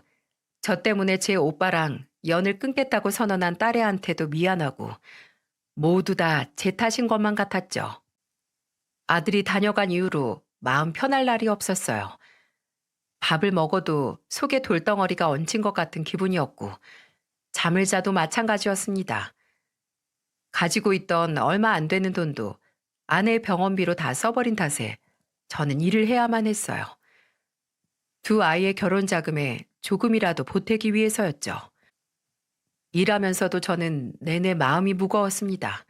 저 때문에 제 오빠랑 연을 끊겠다고 선언한 딸애한테도 미안하고 모두 다 제 탓인 것만 같았죠. 아들이 다녀간 이후로 마음 편할 날이 없었어요. 밥을 먹어도 속에 돌덩어리가 얹힌 것 같은 기분이었고 잠을 자도 마찬가지였습니다. 가지고 있던 얼마 안 되는 돈도 아내의 병원비로 다 써버린 탓에 저는 일을 해야만 했어요. 두 아이의 결혼 자금에 조금이라도 보태기 위해서였죠. 일하면서도 저는 내내 마음이 무거웠습니다.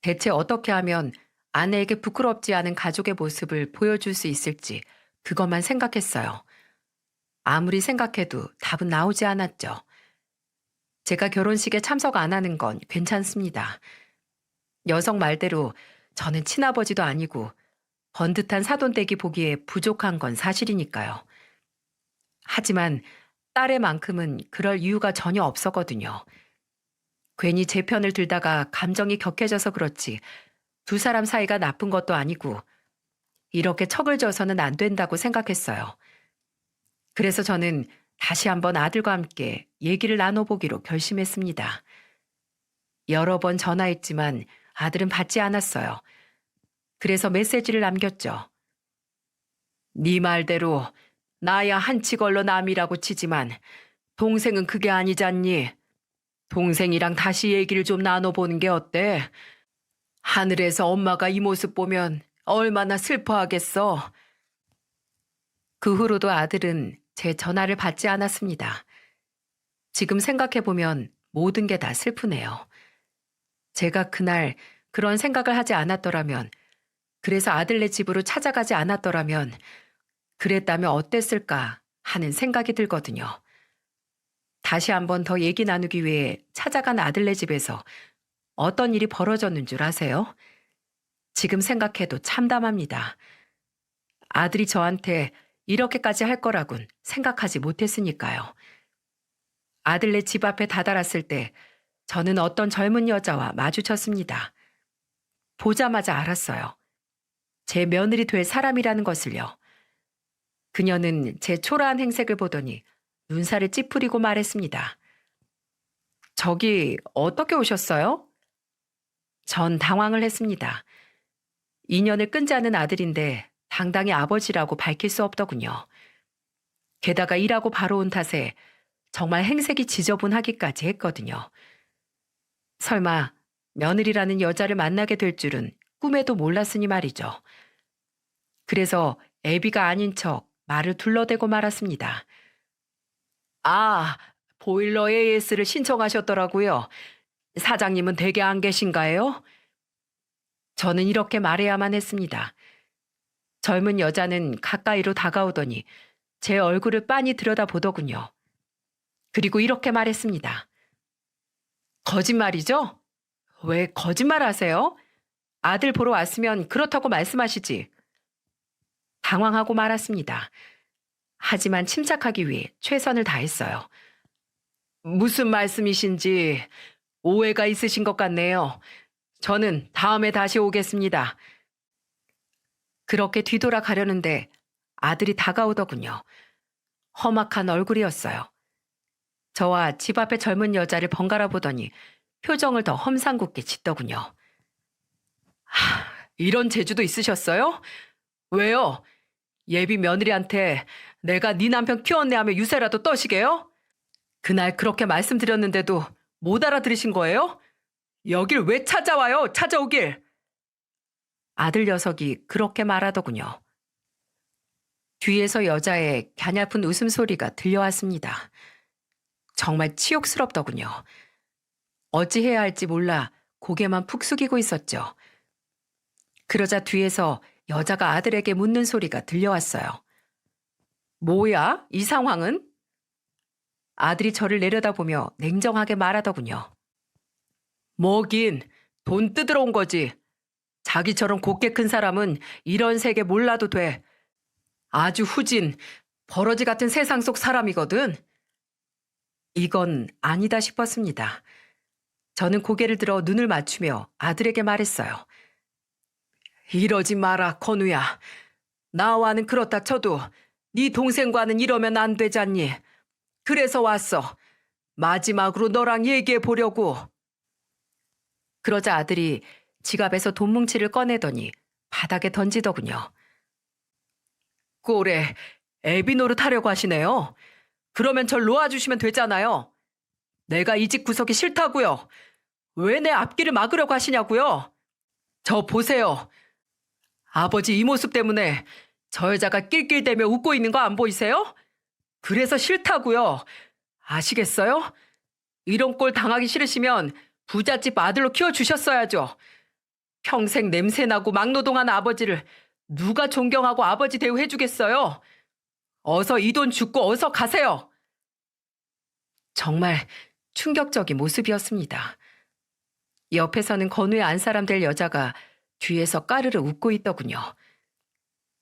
대체 어떻게 하면 아내에게 부끄럽지 않은 가족의 모습을 보여줄 수 있을지 그것만 생각했어요. 아무리 생각해도 답은 나오지 않았죠. 제가 결혼식에 참석 안 하는 건 괜찮습니다. 여성 말대로 저는 친아버지도 아니고 번듯한 사돈댁이 보기에 부족한 건 사실이니까요. 하지만 딸의만큼은 그럴 이유가 전혀 없었거든요. 괜히 제 편을 들다가 감정이 격해져서 그렇지 두 사람 사이가 나쁜 것도 아니고 이렇게 척을 져서는 안 된다고 생각했어요. 그래서 저는 다시 한번 아들과 함께 얘기를 나눠보기로 결심했습니다. 여러 번 전화했지만 아들은 받지 않았어요. 그래서 메시지를 남겼죠. 네 말대로 나야 한치 걸러 남이라고 치지만 동생은 그게 아니잖니. 동생이랑 다시 얘기를 좀 나눠보는 게 어때? 하늘에서 엄마가 이 모습 보면 얼마나 슬퍼하겠어. 그 후로도 아들은 제 전화를 받지 않았습니다. 지금 생각해보면 모든 게 다 슬프네요. 제가 그날 그런 생각을 하지 않았더라면, 그래서 아들네 집으로 찾아가지 않았더라면, 그랬다면 어땠을까 하는 생각이 들거든요. 다시 한번 더 얘기 나누기 위해 찾아간 아들네 집에서 어떤 일이 벌어졌는 줄 아세요? 지금 생각해도 참담합니다. 아들이 저한테 이렇게까지 할 거라곤 생각하지 못했으니까요. 아들네 집 앞에 다다랐을 때 저는 어떤 젊은 여자와 마주쳤습니다. 보자마자 알았어요. 제 며느리 될 사람이라는 것을요. 그녀는 제 초라한 행색을 보더니 눈살을 찌푸리고 말했습니다. 저기 어떻게 오셨어요? 전 당황을 했습니다. 인연을 끈지 않은 아들인데 당당히 아버지라고 밝힐 수 없더군요. 게다가 일하고 바로 온 탓에 정말 행색이 지저분하기까지 했거든요. 설마 며느리라는 여자를 만나게 될 줄은 꿈에도 몰랐으니 말이죠. 그래서 애비가 아닌 척 말을 둘러대고 말았습니다. 아, 보일러 AS를 신청하셨더라고요. 사장님은 댁에 안 계신가요? 저는 이렇게 말해야만 했습니다. 젊은 여자는 가까이로 다가오더니 제 얼굴을 빤히 들여다보더군요. 그리고 이렇게 말했습니다. 거짓말이죠? 왜 거짓말 하세요? 아들 보러 왔으면 그렇다고 말씀하시지. 당황하고 말았습니다. 하지만 침착하기 위해 최선을 다했어요. 무슨 말씀이신지 오해가 있으신 것 같네요. 저는 다음에 다시 오겠습니다. 그렇게 뒤돌아 가려는데 아들이 다가오더군요. 험악한 얼굴이었어요. 저와 집 앞에 젊은 여자를 번갈아 보더니 표정을 더 험상궂게 짓더군요. 이런 재주도 있으셨어요? 왜요? 예비 며느리한테 내가 네 남편 키웠네 하며 유세라도 떠시게요? 그날 그렇게 말씀드렸는데도 못 알아들으신 거예요? 여길 왜 찾아와요? 찾아오길. 아들 녀석이 그렇게 말하더군요. 뒤에서 여자의 갸냘픈 웃음소리가 들려왔습니다. 정말 치욕스럽더군요. 어찌해야 할지 몰라 고개만 푹 숙이고 있었죠. 그러자 뒤에서 여자가 아들에게 묻는 소리가 들려왔어요. 뭐야? 이 상황은? 아들이 저를 내려다보며 냉정하게 말하더군요. 뭐긴 돈 뜯으러 온 거지. 자기처럼 곱게 큰 사람은 이런 세계 몰라도 돼. 아주 후진, 버러지 같은 세상 속 사람이거든. 이건 아니다 싶었습니다. 저는 고개를 들어 눈을 맞추며 아들에게 말했어요. 이러지 마라, 건우야. 나와는 그렇다 쳐도 네 동생과는 이러면 안 되잖니. 그래서 왔어. 마지막으로 너랑 얘기해 보려고. 그러자 아들이 지갑에서 돈 뭉치를 꺼내더니 바닥에 던지더군요. 꼴에 애비 노릇 하려고 하시네요. 그러면 절 놓아주시면 되잖아요. 내가 이 집 구석이 싫다고요. 왜 내 앞길을 막으려고 하시냐고요. 저 보세요. 아버지 이 모습 때문에 저 여자가 낄낄대며 웃고 있는 거 안 보이세요? 그래서 싫다고요. 아시겠어요? 이런 꼴 당하기 싫으시면 부잣집 아들로 키워주셨어야죠. 평생 냄새나고 막노동한 아버지를 누가 존경하고 아버지 대우해주겠어요? 어서 이 돈 줍고 어서 가세요. 정말 충격적인 모습이었습니다. 옆에서는 건우의 안사람 될 여자가 뒤에서 까르르 웃고 있더군요.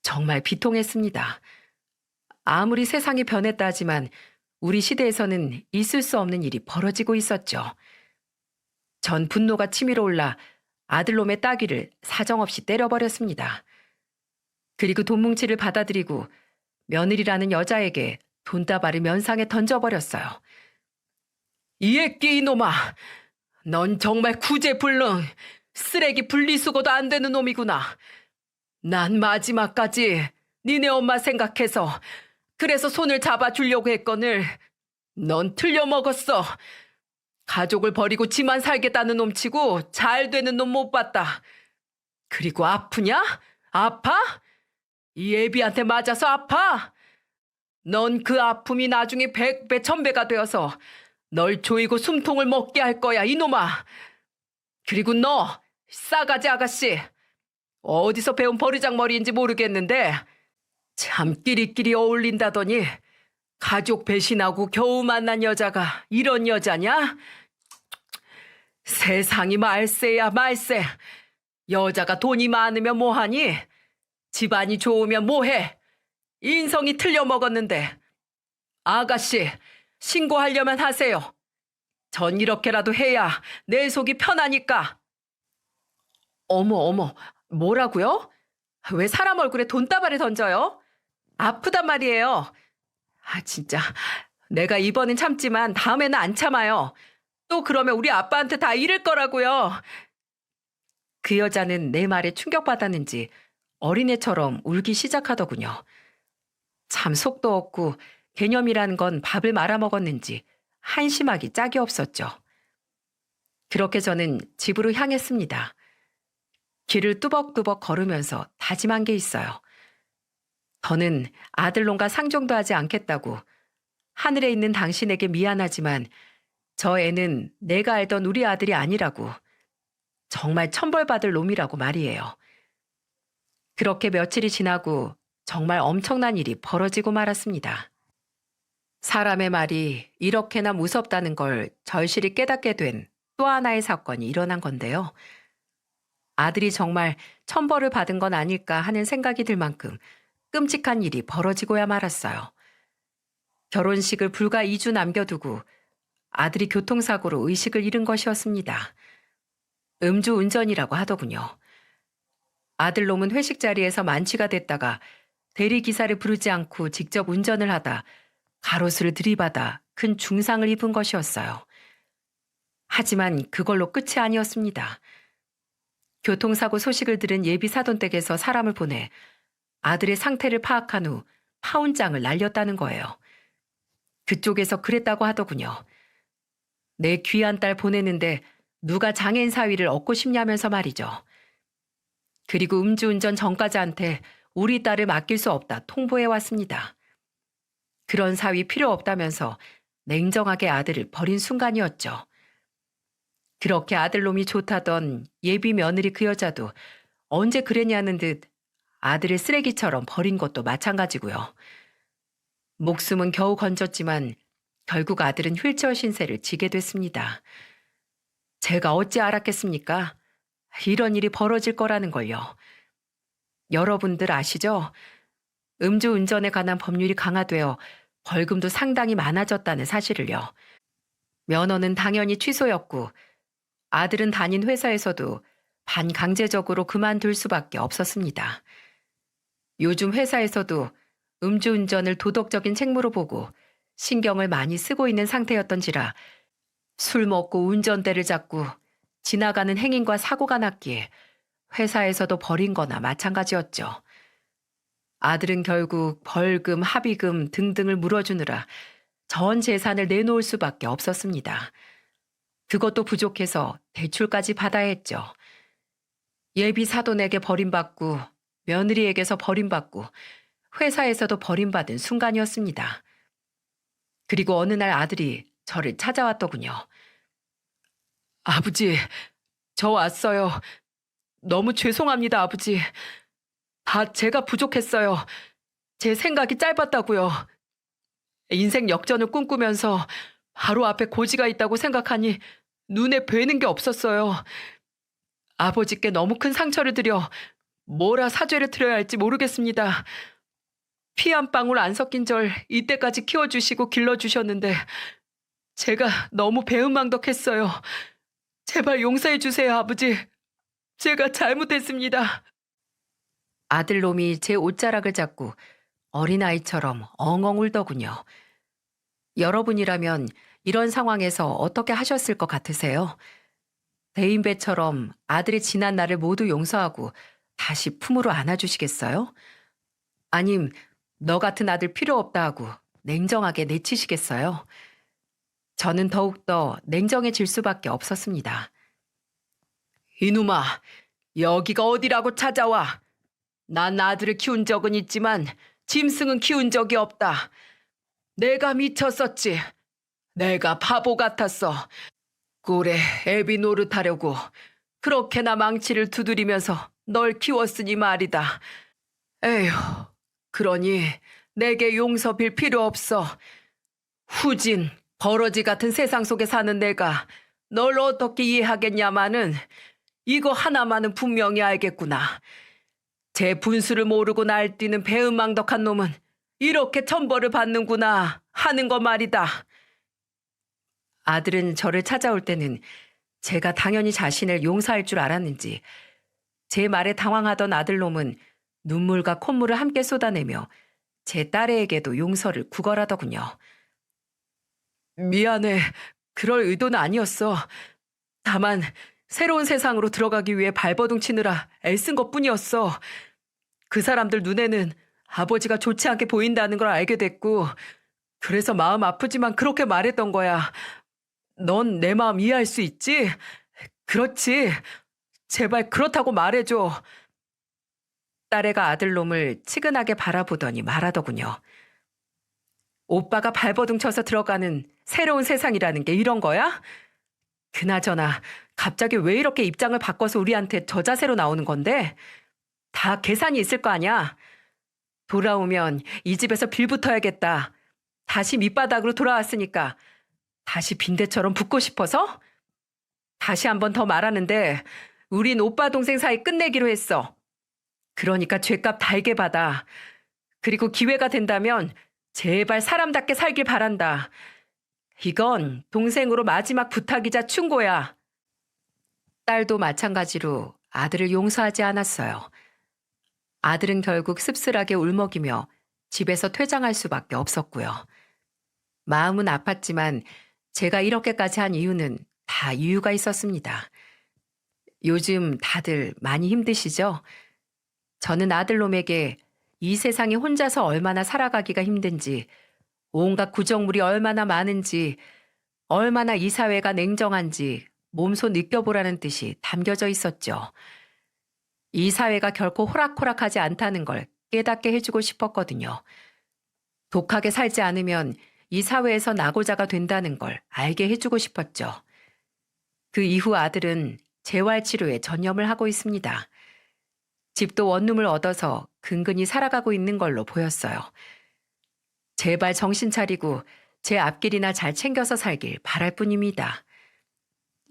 정말 비통했습니다. 아무리 세상이 변했다 하지만 우리 시대에서는 있을 수 없는 일이 벌어지고 있었죠. 전 분노가 치밀어 올라 아들놈의 따귀를 사정없이 때려버렸습니다. 그리고 돈뭉치를 받아들이고 며느리라는 여자에게 돈다발을 면상에 던져버렸어요. 이 애끼 이놈아! 넌 정말 구제불능, 쓰레기 분리수거도 안 되는 놈이구나. 난 마지막까지 니네 엄마 생각해서 그래서 손을 잡아주려고 했거늘 넌 틀려먹었어. 가족을 버리고 지만 살겠다는 놈치고 잘 되는 놈 못 봤다. 그리고 아프냐? 아파? 이 애비한테 맞아서 아파? 넌 그 아픔이 나중에 100배, 1000배가 되어서 널 조이고 숨통을 먹게 할 거야, 이놈아. 그리고 너, 싸가지 아가씨. 어디서 배운 버르장머리인지 모르겠는데 참 끼리끼리 어울린다더니 가족 배신하고 겨우 만난 여자가 이런 여자냐? 세상이 말세야 말세. 여자가 돈이 많으면 뭐하니? 집안이 좋으면 뭐해? 인성이 틀려먹었는데. 아가씨, 신고하려면 하세요. 전 이렇게라도 해야 내 속이 편하니까. 어머, 뭐라고요? 왜 사람 얼굴에 돈다발을 던져요? 아프단 말이에요. 진짜 내가 이번엔 참지만 다음에는 안 참아요. 또 그러면 우리 아빠한테 다 이를 거라고요. 그 여자는 내 말에 충격받았는지 어린애처럼 울기 시작하더군요. 참 속도 없고 개념이라는 건 밥을 말아먹었는지 한심하기 짝이 없었죠. 그렇게 저는 집으로 향했습니다. 길을 뚜벅뚜벅 걸으면서 다짐한 게 있어요. 더는 아들놈과 상종도 하지 않겠다고. 하늘에 있는 당신에게 미안하지만 저 애는 내가 알던 우리 아들이 아니라고. 정말 천벌받을 놈이라고 말이에요. 그렇게 며칠이 지나고 정말 엄청난 일이 벌어지고 말았습니다. 사람의 말이 이렇게나 무섭다는 걸 절실히 깨닫게 된 또 하나의 사건이 일어난 건데요. 아들이 정말 천벌을 받은 건 아닐까 하는 생각이 들 만큼 끔찍한 일이 벌어지고야 말았어요. 결혼식을 불과 2주 남겨두고 아들이 교통사고로 의식을 잃은 것이었습니다. 음주운전이라고 하더군요. 아들놈은 회식 자리에서 만취가 됐다가 대리기사를 부르지 않고 직접 운전을 하다 가로수를 들이받아 큰 중상을 입은 것이었어요. 하지만 그걸로 끝이 아니었습니다. 교통사고 소식을 들은 예비 사돈댁에서 사람을 보내 아들의 상태를 파악한 후 파혼장을 날렸다는 거예요. 그쪽에서 그랬다고 하더군요. 내 귀한 딸 보내는데 누가 장애인 사위를 얻고 싶냐면서 말이죠. 그리고 음주운전 전과자한테 우리 딸을 맡길 수 없다 통보해 왔습니다. 그런 사위 필요 없다면서 냉정하게 아들을 버린 순간이었죠. 그렇게 아들놈이 좋다던 예비 며느리 그 여자도 언제 그랬냐는 듯 아들을 쓰레기처럼 버린 것도 마찬가지고요. 목숨은 겨우 건졌지만 결국 아들은 휠체어 신세를 지게 됐습니다. 제가 어찌 알았겠습니까? 이런 일이 벌어질 거라는 걸요. 여러분들 아시죠? 음주운전에 관한 법률이 강화되어 벌금도 상당히 많아졌다는 사실을요. 면허는 당연히 취소였고 아들은 다닌 회사에서도 반강제적으로 그만둘 수밖에 없었습니다. 요즘 회사에서도 음주운전을 도덕적인 책무로 보고 신경을 많이 쓰고 있는 상태였던지라 술 먹고 운전대를 잡고 지나가는 행인과 사고가 났기에 회사에서도 버린 거나 마찬가지였죠. 아들은 결국 벌금, 합의금 등등을 물어주느라 전 재산을 내놓을 수밖에 없었습니다. 그것도 부족해서 대출까지 받아야 했죠. 예비 사돈에게 버림받고 며느리에게서 버림받고 회사에서도 버림받은 순간이었습니다. 그리고 어느 날 아들이 저를 찾아왔더군요. 아버지, 저 왔어요. 너무 죄송합니다, 아버지. 다 제가 부족했어요. 제 생각이 짧았다고요. 인생 역전을 꿈꾸면서 바로 앞에 고지가 있다고 생각하니 눈에 뵈는 게 없었어요. 아버지께 너무 큰 상처를 드려 뭐라 사죄를 드려야 할지 모르겠습니다. 피 한 방울 안 섞인 절 이때까지 키워주시고 길러주셨는데 제가 너무 배은망덕했어요. 제발 용서해 주세요, 아버지. 제가 잘못했습니다. 아들놈이 제 옷자락을 잡고 어린아이처럼 엉엉 울더군요. 여러분이라면 이런 상황에서 어떻게 하셨을 것 같으세요? 대인배처럼 아들의 지난 날을 모두 용서하고 다시 품으로 안아주시겠어요? 아님 너 같은 아들 필요 없다 하고 냉정하게 내치시겠어요? 저는 더욱더 냉정해질 수밖에 없었습니다. 이놈아, 여기가 어디라고 찾아와? 난 아들을 키운 적은 있지만 짐승은 키운 적이 없다. 내가 미쳤었지. 내가 바보 같았어. 꼴에 애비 노릇하려고 그렇게나 망치를 두드리면서 널 키웠으니 말이다. 에휴, 그러니 내게 용서 빌 필요 없어. 후진, 버러지 같은 세상 속에 사는 내가 널 어떻게 이해하겠냐마는 이거 하나만은 분명히 알겠구나. 제 분수를 모르고 날뛰는 배은망덕한 놈은 이렇게 천벌을 받는구나 하는 거 말이다. 아들은 저를 찾아올 때는 제가 당연히 자신을 용서할 줄 알았는지 제 말에 당황하던 아들놈은 눈물과 콧물을 함께 쏟아내며 제 딸애에게도 용서를 구걸하더군요. 미안해. 그럴 의도는 아니었어. 다만 새로운 세상으로 들어가기 위해 발버둥 치느라 애쓴 것뿐이었어. 그 사람들 눈에는 아버지가 좋지 않게 보인다는 걸 알게 됐고 그래서 마음 아프지만 그렇게 말했던 거야. 넌 내 마음 이해할 수 있지? 그렇지. 제발 그렇다고 말해줘. 딸애가 아들놈을 치근하게 바라보더니 말하더군요. 오빠가 발버둥 쳐서 들어가는 새로운 세상이라는 게 이런 거야? 그나저나 갑자기 왜 이렇게 입장을 바꿔서 우리한테 저 자세로 나오는 건데? 다 계산이 있을 거 아니야? 돌아오면 이 집에서 빌붙어야겠다. 다시 밑바닥으로 돌아왔으니까 다시 빈대처럼 붙고 싶어서? 다시 한 번 더 말하는데 우린 오빠 동생 사이 끝내기로 했어. 그러니까 죄값 달게 받아. 그리고 기회가 된다면 제발 사람답게 살길 바란다. 이건 동생으로 마지막 부탁이자 충고야. 딸도 마찬가지로 아들을 용서하지 않았어요. 아들은 결국 씁쓸하게 울먹이며 집에서 퇴장할 수밖에 없었고요. 마음은 아팠지만 제가 이렇게까지 한 이유는 다 이유가 있었습니다. 요즘 다들 많이 힘드시죠? 저는 아들놈에게 이 세상에 혼자서 얼마나 살아가기가 힘든지, 온갖 구정물이 얼마나 많은지, 얼마나 이 사회가 냉정한지 몸소 느껴보라는 뜻이 담겨져 있었죠. 이 사회가 결코 호락호락하지 않다는 걸 깨닫게 해주고 싶었거든요. 독하게 살지 않으면 이 사회에서 낙오자가 된다는 걸 알게 해주고 싶었죠. 그 이후 아들은 재활치료에 전념을 하고 있습니다. 집도 원룸을 얻어서 근근히 살아가고 있는 걸로 보였어요. 제발 정신 차리고 제 앞길이나 잘 챙겨서 살길 바랄 뿐입니다.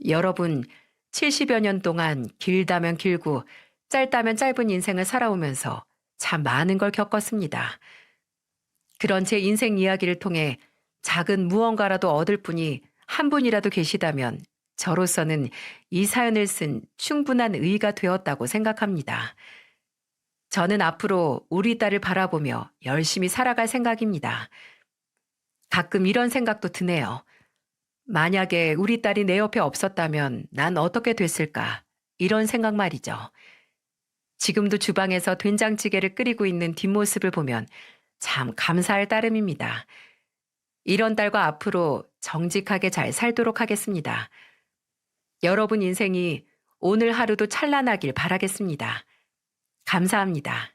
여러분, 70여 년 동안 길다면 길고 짧다면 짧은 인생을 살아오면서 참 많은 걸 겪었습니다. 그런 제 인생 이야기를 통해 작은 무언가라도 얻을 분이 한 분이라도 계시다면 저로서는 이 사연을 쓴 충분한 의의가 되었다고 생각합니다. 저는 앞으로 우리 딸을 바라보며 열심히 살아갈 생각입니다. 가끔 이런 생각도 드네요. 만약에 우리 딸이 내 옆에 없었다면 난 어떻게 됐을까? 이런 생각 말이죠. 지금도 주방에서 된장찌개를 끓이고 있는 뒷모습을 보면 참 감사할 따름입니다. 이런 딸과 앞으로 정직하게 잘 살도록 하겠습니다. 여러분 인생이 오늘 하루도 찬란하길 바라겠습니다. 감사합니다.